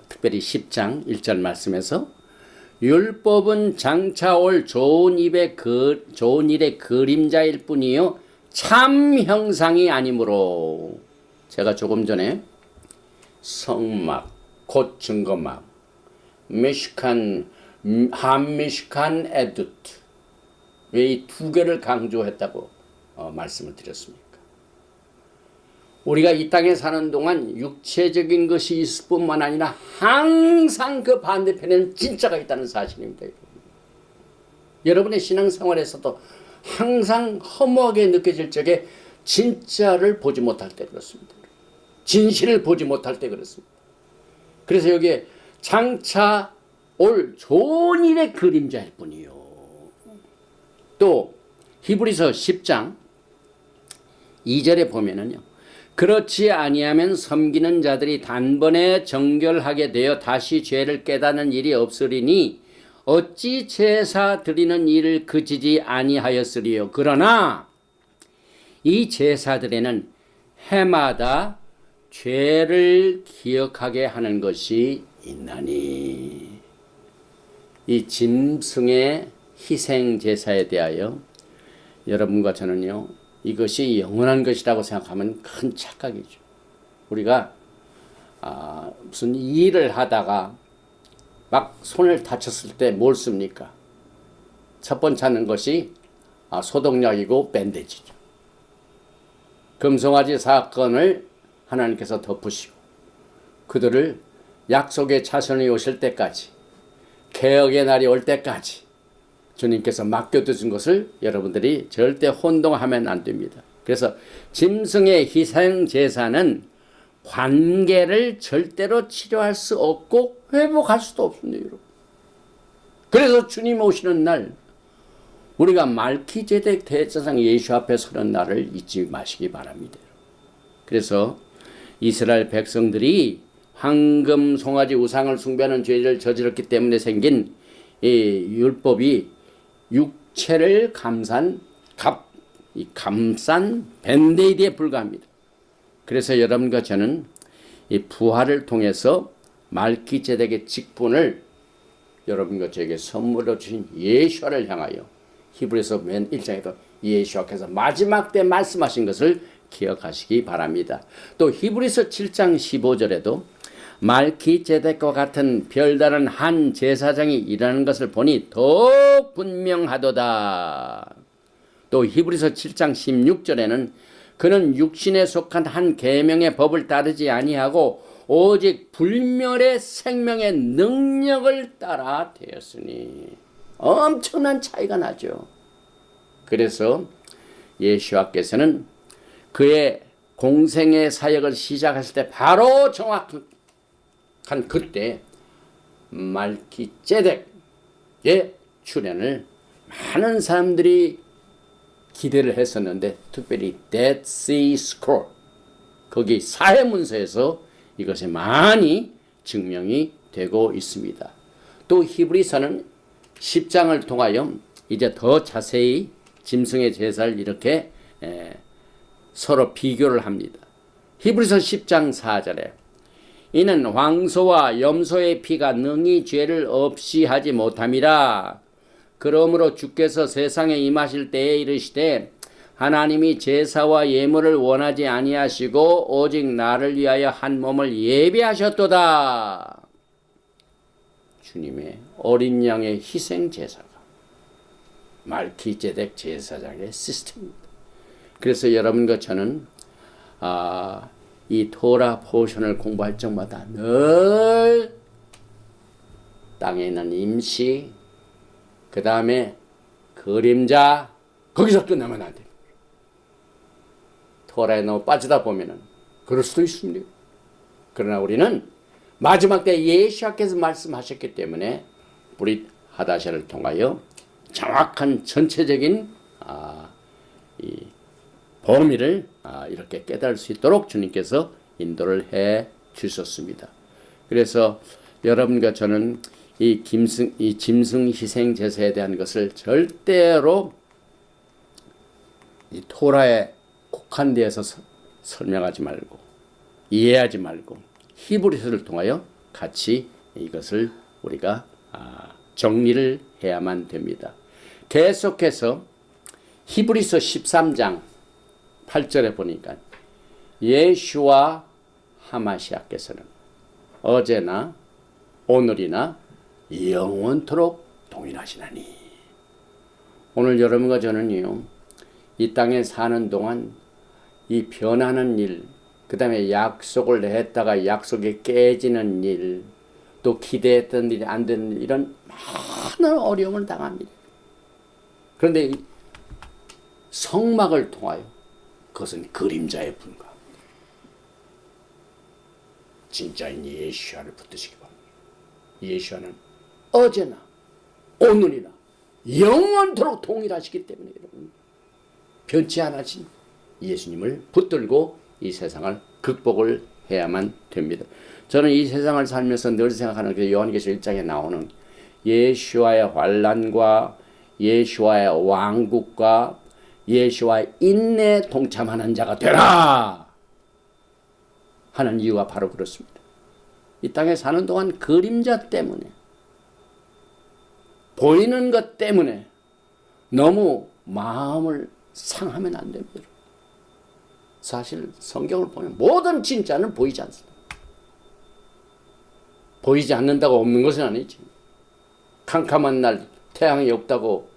특별히 10장 1절 말씀에서 율법은 장차 올 좋은 일의 그림자일 뿐이요 참 형상이 아니므로, 제가 조금 전에 성막, 곧 증거막, 미시칸, 한미시칸 에두트, 왜 이 두 개를 강조했다고 말씀을 드렸습니까? 우리가 이 땅에 사는 동안 육체적인 것이 있을 뿐만 아니라 항상 그 반대편에는 진짜가 있다는 사실입니다. 여러분의 신앙생활에서도 항상 허무하게 느껴질 적에 진짜를 보지 못할 때 그렇습니다. 진실을 보지 못할 때 그렇습니다. 그래서 여기에 장차 올 좋은 일의 그림자일 뿐이요. 또 히브리서 10장 2절에 보면은요. 그렇지 아니하면 섬기는 자들이 단번에 정결하게 되어 다시 죄를 깨닫는 일이 없으리니 어찌 제사 드리는 일을 그치지 아니하였으리요. 그러나 이 제사들에는 해마다 죄를 기억하게 하는 것이 있나니. 이 짐승의 희생 제사에 대하여 여러분과 저는요, 이것이 영원한 것이라고 생각하면 큰 착각이죠. 우리가 무슨 일을 하다가 막 손을 다쳤을 때 뭘 씁니까? 첫 번째 하는 것이 소독약이고 밴드지죠. 금송아지 사건을 하나님께서 덮으시고 그들을 약속의 차선이 오실 때까지, 개혁의 날이 올 때까지 주님께서 맡겨두신 것을 여러분들이 절대 혼동하면 안 됩니다. 그래서 짐승의 희생 제사는 관계를 절대로 치료할 수 없고 회복할 수도 없습니다, 여러분. 그래서 주님 오시는 날 우리가 말키제덱 대제사장 예수 앞에 서는 날을 잊지 마시기 바랍니다. 그래서 이스라엘 백성들이 황금 송아지 우상을 숭배하는 죄를 저질렀기 때문에 생긴 이 율법이 육체를 감싼 밴데이드에 불과합니다. 그래서 여러분과 저는 이 부활을 통해서 말기제덱의 직분을 여러분과 저에게 선물로 주신 예수와를 향하여 히브리서 맨 1장에도 예수와께서 마지막 때 말씀하신 것을 기억하시기 바랍니다. 또 히브리서 7장 15절에도 말기제덱과 같은 별다른 한 제사장이 일하는 것을 보니 더욱 분명하도다. 또 히브리서 7장 16절에는 그는 육신에 속한 한 계명의 법을 따르지 아니하고 오직 불멸의 생명의 능력을 따라 되었으니. 엄청난 차이가 나죠. 그래서 예수와께서는 그의 공생의 사역을 시작했을 때 바로 정확한 그때 말기제덱의 출현을 많은 사람들이 기대를 했었는데, 특별히 Dead Sea Scroll, 거기 사해문서에서 이것이 많이 증명이 되고 있습니다. 또 히브리서는 10장을 통하여 이제 더 자세히 짐승의 제사를 이렇게 서로 비교를 합니다. 히브리서 10장 4절에 이는 황소와 염소의 피가 능히 죄를 없이 하지 못함이라. 그러므로 주께서 세상에 임하실 때에 이르시되 하나님이 제사와 예물을 원하지 아니하시고 오직 나를 위하여 한 몸을 예비하셨도다. 주님의 어린 양의 희생 제사가 말기제덱 제사장의 시스템입니다. 그래서 여러분과 저는 이 토라 포션을 공부할 적마다 늘 땅에 있는 임시, 그 다음에 그림자, 거기서 끝나면 안 돼요. 토라에 너무 빠지다 보면은 그럴 수도 있습니다. 그러나 우리는 마지막 때 예수께서 말씀하셨기 때문에 브릿 하다샤를 통하여 정확한 전체적인 이 범위를 이렇게 깨달을 수 있도록 주님께서 인도를 해 주셨습니다. 그래서 여러분과 저는 이 짐승 희생 제사에 대한 것을 절대로 이 토라에 국한되어서 설명하지 말고 이해하지 말고 히브리서를 통하여 같이 이것을 우리가 정리를 해야만 됩니다. 계속해서 히브리서 13장 8절에 보니까 예수와 하마시아께서는 어제나 오늘이나 영원토록 동일하시나니. 오늘 여러분과 저는요, 이 땅에 사는 동안 이 변하는 일, 그 다음에 약속을 했다가 약속이 깨지는 일, 또 기대했던 일이 안 되는 일, 이런 많은 어려움을 당합니다. 그런데 이 성막을 통하여 그것은 그림자에 불과합니다. 진짜인 예수와를 붙드시기 바랍니다. 예수와는 어제나 오늘이나 영원토록 동일하시기 때문에 여러분, 변치 않으신 예수님을 붙들고 이 세상을 극복을 해야만 됩니다. 저는 이 세상을 살면서 늘 생각하는 그 요한계시록 1장에 나오는 예수와의 환난과 예수와의 왕국과 예수와의 인내에 동참하는 자가 되라 하는 이유가 바로 그렇습니다. 이 땅에 사는 동안 그림자 때문에, 보이는 것 때문에 너무 마음을 상하면 안 됩니다. 사실 성경을 보면 모든 진짜는 보이지 않습니다. 보이지 않는다고 없는 것은 아니지. 캄캄한 날 태양이 없다고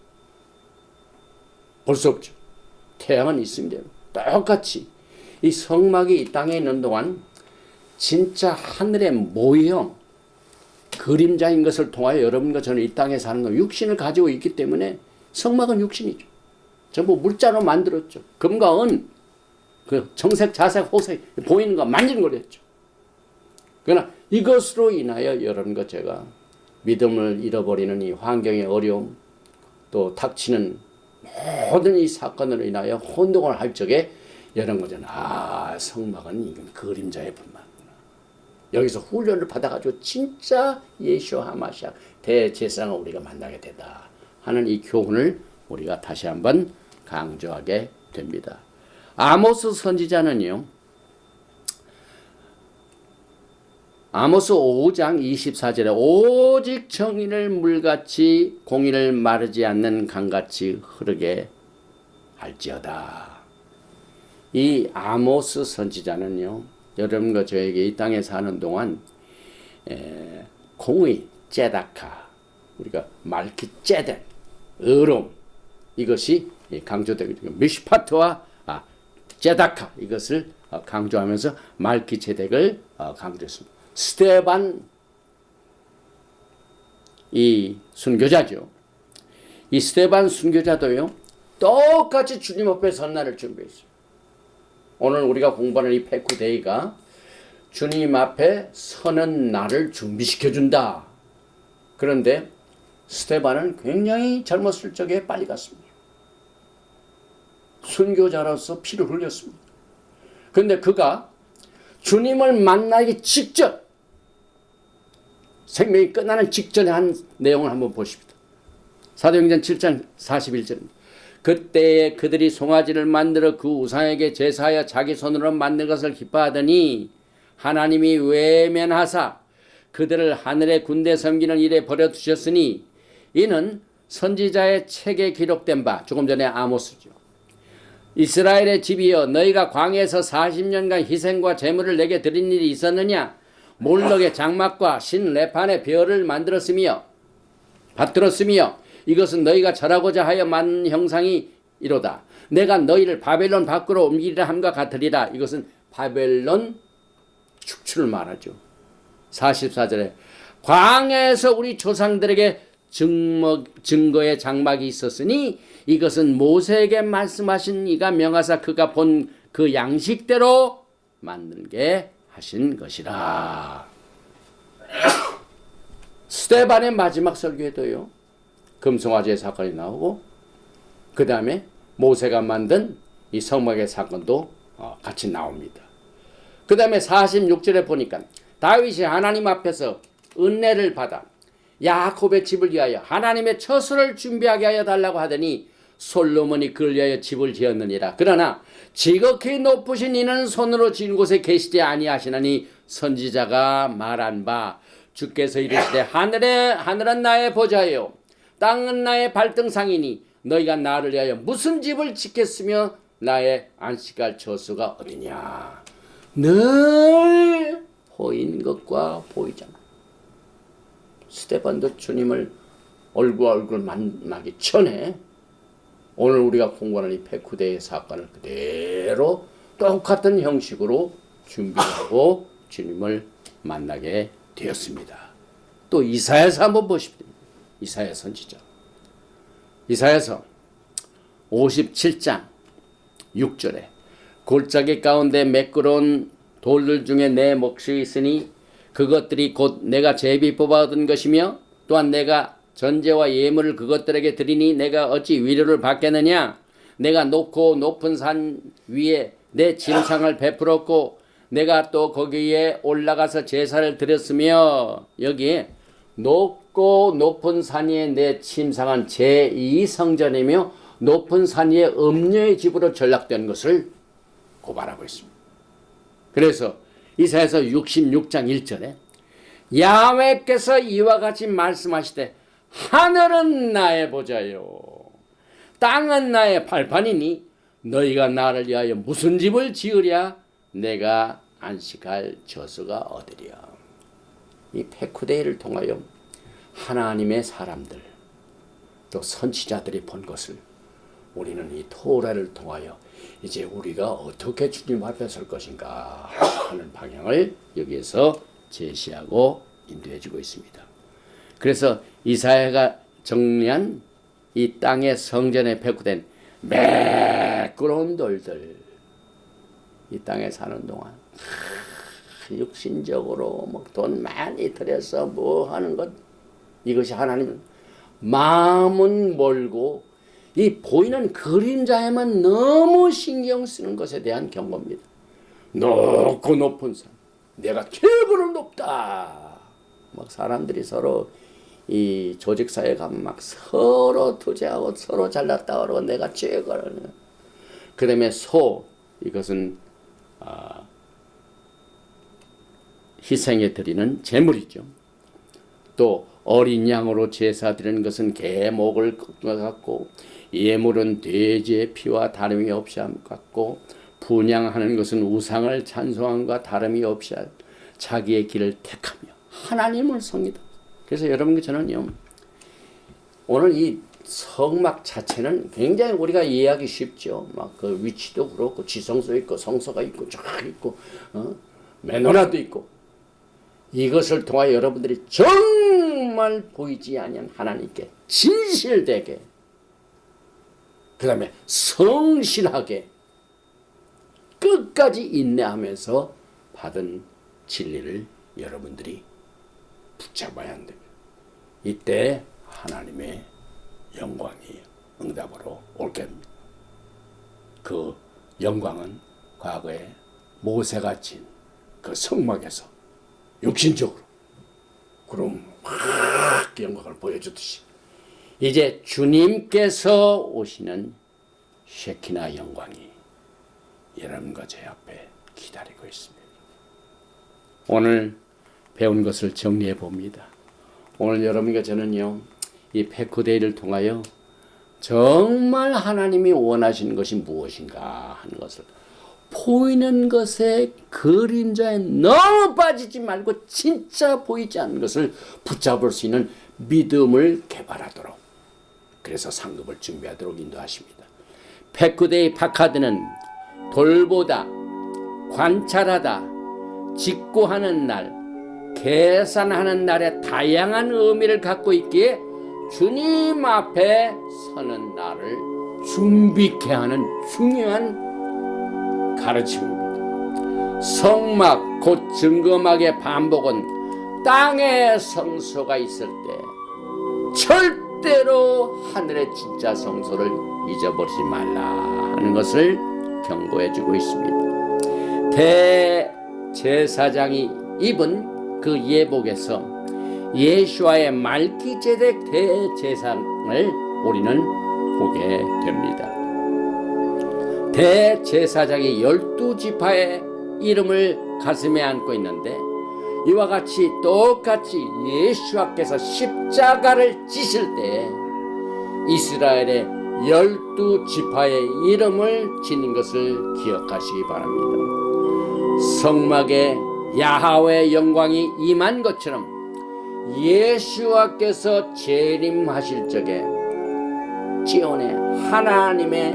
볼 수 없죠. 태양은 있습니다. 똑같이 이 성막이 이 땅에 있는 동안 진짜 하늘의 모형, 그림자인 것을 통하여 여러분과 저는 이 땅에 사는 건 육신을 가지고 있기 때문에 성막은 육신이죠. 전부 물자로 만들었죠. 금과 은, 그 정색, 자색, 호색 보이는 거 만지는 걸 했죠. 그러나 이것으로 인하여 여러분과 제가 믿음을 잃어버리는 이 환경의 어려움, 또 닥치는 모든 이 사건으로 인하여 혼동을 할 적에 여러분과 저는 성막은 이건 그림자의 분만이구나. 여기서 훈련을 받아가지고 진짜 예수와 하마시아 대제사장을 우리가 만나게 되다 하는 이 교훈을 우리가 다시 한번 강조하게 됩니다. 아모스 선지자는요, 아모스 5장 24절에 오직 정의를 물같이 공의를 마르지 않는 강같이 흐르게 할지어다. 이 아모스 선지자는요, 여러분과 저에게 이 땅에 사는 동안 공의, 제다카, 우리가 말키 제덱, 의로움, 이것이 강조되고 있고, 미시파트와 제다카, 이것을 강조하면서 말키 제덱을 강조했습니다. 스테반, 이 순교자죠. 이 스테반 순교자도요, 똑같이 주님 앞에 선 날을 준비했어요. 오늘 우리가 공부하는 이 페쿠데이가 주님 앞에 서는 날을 준비시켜준다. 그런데 스테반은 굉장히 젊었을 적에 빨리 갔습니다. 순교자로서 피를 흘렸습니다. 그런데 그가 주님을 만나기 직전, 생명이 끝나는 직전에 한 내용을 한번 보십시다. 사도행전 7장 41절입니다. 그때에 그들이 송아지를 만들어 그 우상에게 제사하여 자기 손으로 만든 것을 기뻐하더니 하나님이 외면하사 그들을 하늘의 군대 섬기는 일에 버려두셨으니 이는 선지자의 책에 기록된 바, 조금 전에 아모스죠. 이스라엘의 집이여, 너희가 광야에서 40년간 희생과 제물을 내게 드린 일이 있었느냐? 몰록의 장막과 신 레판의 별을 만들었으며 받들었으며 이것은 너희가 절하고자 하여 만든 형상이 이로다. 내가 너희를 바벨론 밖으로 옮기리라 함과 같으리라. 이것은 바벨론 축출을 말하죠. 44절에 광야에서 우리 조상들에게 증거의 장막이 있었으니 이것은 모세에게 말씀하신 이가 명하사 그가 본 그 양식대로 만들게 하신 것이라. 스데반의 마지막 설교에도요, 금송아지의 사건이 나오고 그 다음에 모세가 만든 이 성막의 사건도 같이 나옵니다. 그 다음에 46절에 보니까 다윗이 하나님 앞에서 은혜를 받아 야곱의 집을 위하여 하나님의 처소를 준비하게 하여 달라고 하더니 솔로몬이 그를 위하여 집을 지었느니라. 그러나 지극히 높으신 이는 손으로 지은 곳에 계시지 아니하시나니 선지자가 말한 바 주께서 이르시되 하늘은 나의 보좌요 땅은 나의 발등상이니 너희가 나를 위하여 무슨 집을 짓겠으며 나의 안식할 처소가 어디냐. 늘 보이는 것과 보이지 않는 스데반도 주님을 얼굴 만나기 전에 오늘 우리가 공부하는 이 백후대의 사건을 그대로 똑같은 형식으로 준비하고 주님을 만나게 되었습니다. 또 이사야서 한번 보십시오. 이사야 선지자. 이사야서 57장 6절에 골짜기 가운데 매끄러운 돌들 중에 내 몫이 있으니 그것들이 곧 내가 제비 뽑아 얻은 것이며 또한 내가 전제와 예물을 그것들에게 드리니 내가 어찌 위로를 받겠느냐. 내가 높고 높은 산 위에 내 침상을 베풀었고 내가 또 거기에 올라가서 제사를 드렸으며, 여기에 높고 높은 산 위에 내 침상은 제2성전이며 높은 산 위에 음녀의 집으로 전락된 것을 고발하고 있습니다. 그래서 이사야서 66장 1절에 야훼께서 이와 같이 말씀하시되 하늘은 나의 보좌요 땅은 나의 발판이니 너희가 나를 위하여 무슨 집을 지으랴. 내가 안식할 저수가 어디랴. 이 백후대를 통하여 하나님의 사람들 또 선지자들이 본 것을 우리는 이 토라를 통하여 이제 우리가 어떻게 주님 앞에 설 것인가 하는 방향을 여기에서 제시하고 인도해 주고 있습니다. 그래서 이사야가 정리한 이 땅의 성전에 백후된 매끄러운 돌들, 이 땅에 사는 동안 육신적으로 뭐 돈 많이 들여서 뭐 하는 것, 이것이 하나님 마음은 멀고 이 보이는 그림자에만 너무 신경 쓰는 것에 대한 경고입니다. 높고 높은 산, 내가 최고로 높다. 막 사람들이 서로 이 조직사회 가면 막 서로 투쟁하고 서로 잘났다 그러고 내가 최고라는. 그 다음에 소, 이것은 희생에 드리는 제물이죠. 또 어린 양으로 제사 드리는 것은 개목을 갖고, 예물은 돼지의 피와 다름이 없이 갖고, 분양하는 것은 우상을 찬송함과 다름이 없이 자기의 길을 택하며 하나님을 섬기다. 그래서 여러분, 저는요, 오늘 이 성막 자체는 굉장히 우리가 이해하기 쉽죠. 막 그 위치도 그렇고 지성소 있고 성소가 있고 쫙 있고 메노라도 있고, 이것을 통하여 여러분들이 정말 보이지 아니한 하나님께 진실되게, 그 다음에 성실하게 끝까지 인내하면서 받은 진리를 여러분들이 붙잡아야 한다. 이때 하나님의 영광이 응답으로 올 겁니다. 그 영광은 과거에 모세가 진 그 성막에서 육신적으로 그럼 막 영광을 보여주듯이 이제 주님께서 오시는 쉐키나 영광이 여러분과 제 앞에 기다리고 있습니다. 오늘 배운 것을 정리해 봅니다. 오늘 여러분과 저는요, 이 백후대를 통하여 정말 하나님이 원하시는 것이 무엇인가 하는 것을, 보이는 것에 그림자에 너무 빠지지 말고 진짜 보이지 않는 것을 붙잡을 수 있는 믿음을 개발하도록, 그래서 상급을 준비하도록 인도하십니다. 백후대의 박하드는 돌보다, 관찰하다, 직구하는 날, 계산하는 날에 다양한 의미를 갖고 있기에 주님 앞에 서는 날을 준비케 하는 중요한 가르침입니다. 성막 곧 증거막의 반복은 땅에 성소가 있을 때 절대로 하늘의 진짜 성소를 잊어버리지 말라 하는 것을 경고해 주고 있습니다. 대제사장이 입은 그 예복에서 예수와의 말기제덱 대제사장을 우리는 보게 됩니다. 대제사장이 12지파의 이름을 가슴에 안고 있는데, 이와 같이 똑같이 예수와께서 십자가를 지실 때 이스라엘의 12지파의 이름을 지닌 것을 기억하시기 바랍니다. 성막에 야하웨의 영광이 임한 것처럼 예수와께서 재림하실 적에 지온에 하나님의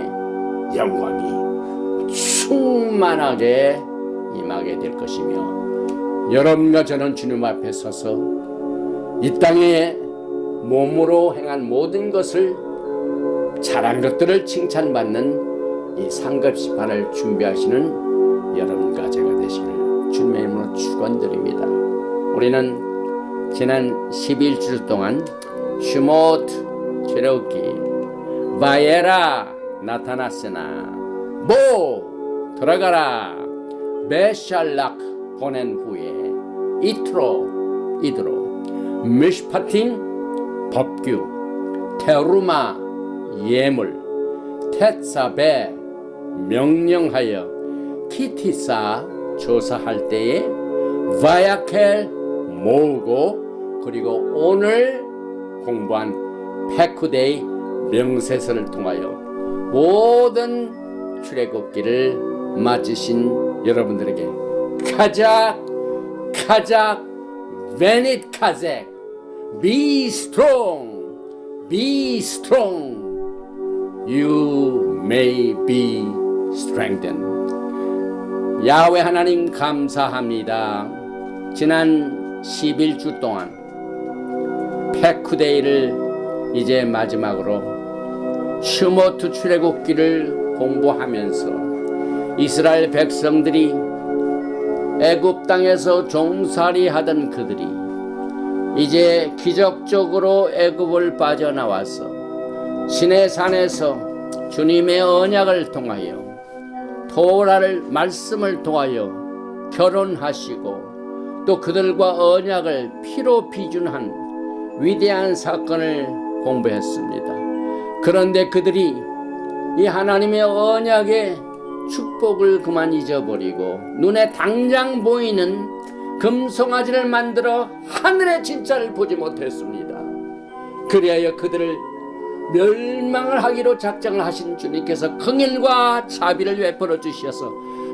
영광이 충만하게 임하게 될 것이며, 여러분과 저는 주님 앞에 서서 이 땅에 몸으로 행한 모든 것을, 잘한 것들을 칭찬받는 이 상급시판을 준비하시는 여러분과 제가 되시기를 주님의 이름으로 축원드립니다. 우리는 지난 11주 동안 슈모트 출애굽기 바에라 나타났으나 뭐 들어가라 메샬락 보낸 후에 이드로 미슈파틴 법규 테루마 예물 텟사베 명령하여 키티사 조사할 때에 바야켈 모으고, 그리고 오늘 공부한 페쿠데이 명세서를 통하여 모든 출애굽기를 마치신 여러분들에게 카작 베닛 카잭 be strong you may be strengthened. 야훼 하나님 감사합니다. 지난 11주 동안 페쿠데이를 이제 마지막으로 슈모트 출애굽기를 공부하면서 이스라엘 백성들이 애굽 땅에서 종살이 하던 그들이 이제 기적적으로 애굽을 빠져나와서 시내 산에서 주님의 언약을 통하여 토라를 말씀을 통하여 결혼하시고, 또 그들과 언약을 피로 비준한 위대한 사건을 공부했습니다. 그런데 그들이 이 하나님의 언약의 축복을 그만 잊어버리고 눈에 당장 보이는 금송아지를 만들어 하늘의 진짜를 보지 못했습니다. 그리하여 그들을 멸망을 하기로 작정을 하신 주님께서 긍휼과 자비를 베풀어 주셔서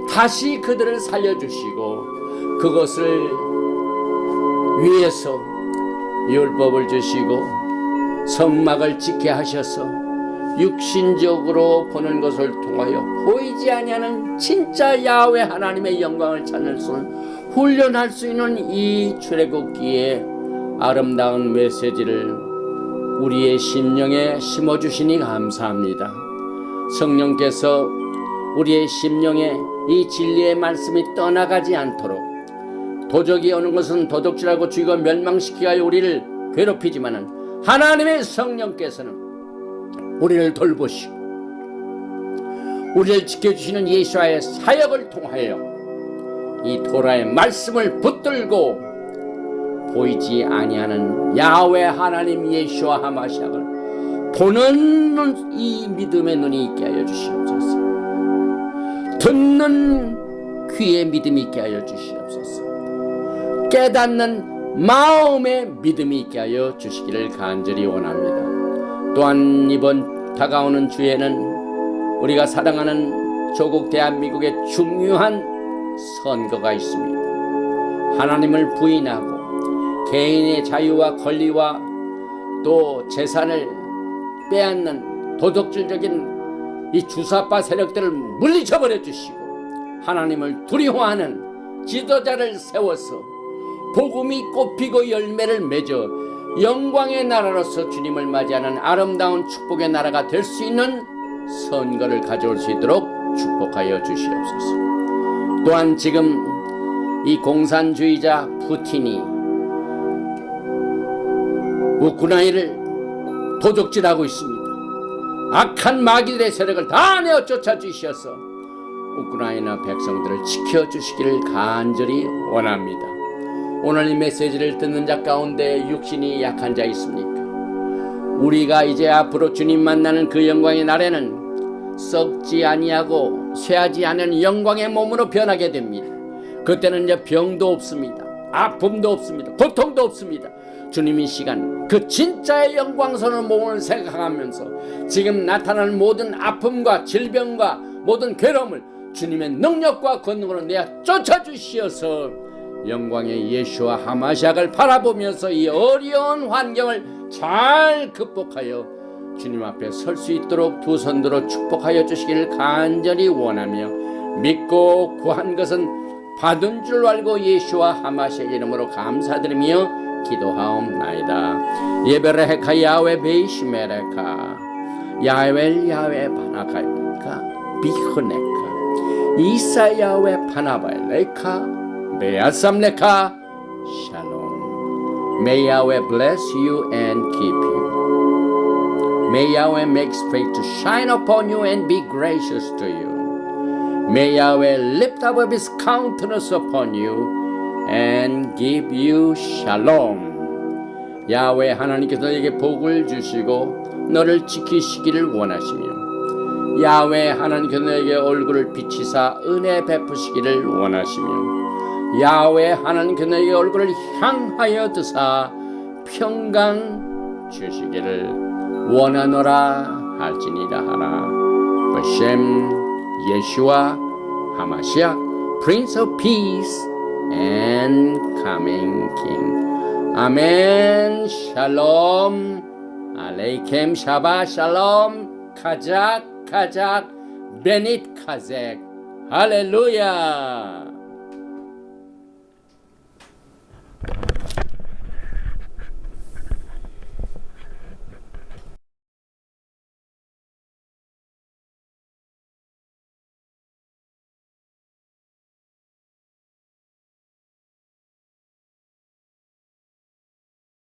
다시 그들을 살려주시고, 그것을 위해서 율법을 주시고 성막을 짓게 하셔서 육신적으로 보는 것을 통하여 보이지 아니하는 진짜 야훼 하나님의 영광을 찾을 수 있는, 훈련할 수 있는 이 출애굽기의 아름다운 메시지를 우리의 심령에 심어주시니 감사합니다. 성령께서 우리의 심령에 이 진리의 말씀이 떠나가지 않도록, 도적이 오는 것은 도둑질하고 죽이고 멸망시키게 하여 우리를 괴롭히지만은 하나님의 성령께서는 우리를 돌보시고 우리를 지켜주시는 예수와의 사역을 통하여 이 토라의 말씀을 붙들고 보이지 아니하는 야훼 하나님 예수와 하마시아를 보는 이 믿음의 눈이 있게 하여 주시옵소서. 듣는 귀의 믿음이 있게 하여 주시옵소서. 깨닫는 마음의 믿음이 있게 하여 주시기를 간절히 원합니다. 또한 이번 다가오는 주에는 우리가 사랑하는 조국 대한민국의 중요한 선거가 있습니다. 하나님을 부인하고 개인의 자유와 권리와 또 재산을 빼앗는 도덕질적인 이 주사파 세력들을 물리쳐버려 주시고, 하나님을 두려워하는 지도자를 세워서 복음이 꽃피고 열매를 맺어 영광의 나라로서 주님을 맞이하는 아름다운 축복의 나라가 될 수 있는 선거를 가져올 수 있도록 축복하여 주시옵소서. 또한 지금 이 공산주의자 푸틴이 우크라이나를 도적질하고 있습니다. 악한 마귀들의 세력을 다 내어 쫓아주셔서 우크라이나 백성들을 지켜주시기를 간절히 원합니다. 오늘 이 메시지를 듣는 자 가운데 육신이 약한 자 있습니까? 우리가 이제 앞으로 주님 만나는 그 영광의 날에는 썩지 아니하고 쇠하지 않은 영광의 몸으로 변하게 됩니다. 그때는 이제 병도 없습니다. 아픔도 없습니다. 고통도 없습니다. 주님이 시간 그 진짜의 영광스러운 몸을 생각하면서 지금 나타나는 모든 아픔과 질병과 모든 괴로움을 주님의 능력과 권능으로 내어 쫓아주시어서 영광의 예수와 하마시아를 바라보면서 이 어려운 환경을 잘 극복하여 주님 앞에 설 수 있도록 두 손 들어 축복하여 주시기를 간절히 원하며 믿고 구한 것은 받은 줄 알고 예수와 하마시의 이름으로 감사드리며 기도하옵나이다. 예베레카 야외 베이시메레카 야외 바나카이카 비흐네카 이사 야외 바나바레카 메아삼레카 샬롬. May Yahweh bless you and keep you. May Yahweh make his face to shine upon you and be gracious to you. May Yahweh lift up his countenance upon you and give you shalom. 야훼 하나님께서 너에게 복을 주시고 너를 지키시기를 원하시며 야훼 하나님께서 너에게 얼굴을 비치사 은혜 베푸시기를 원하시며 야훼 하나님께서 너에게 얼굴을 향하여 드사 평강 주시기를 원하노라 할지니라 하라. 버셈 예수와 하마시아 Prince of Peace and Coming King. 아멘. 샬롬 알레이켐 샤바 샬롬 카작 베닛 카젝 할렐루야.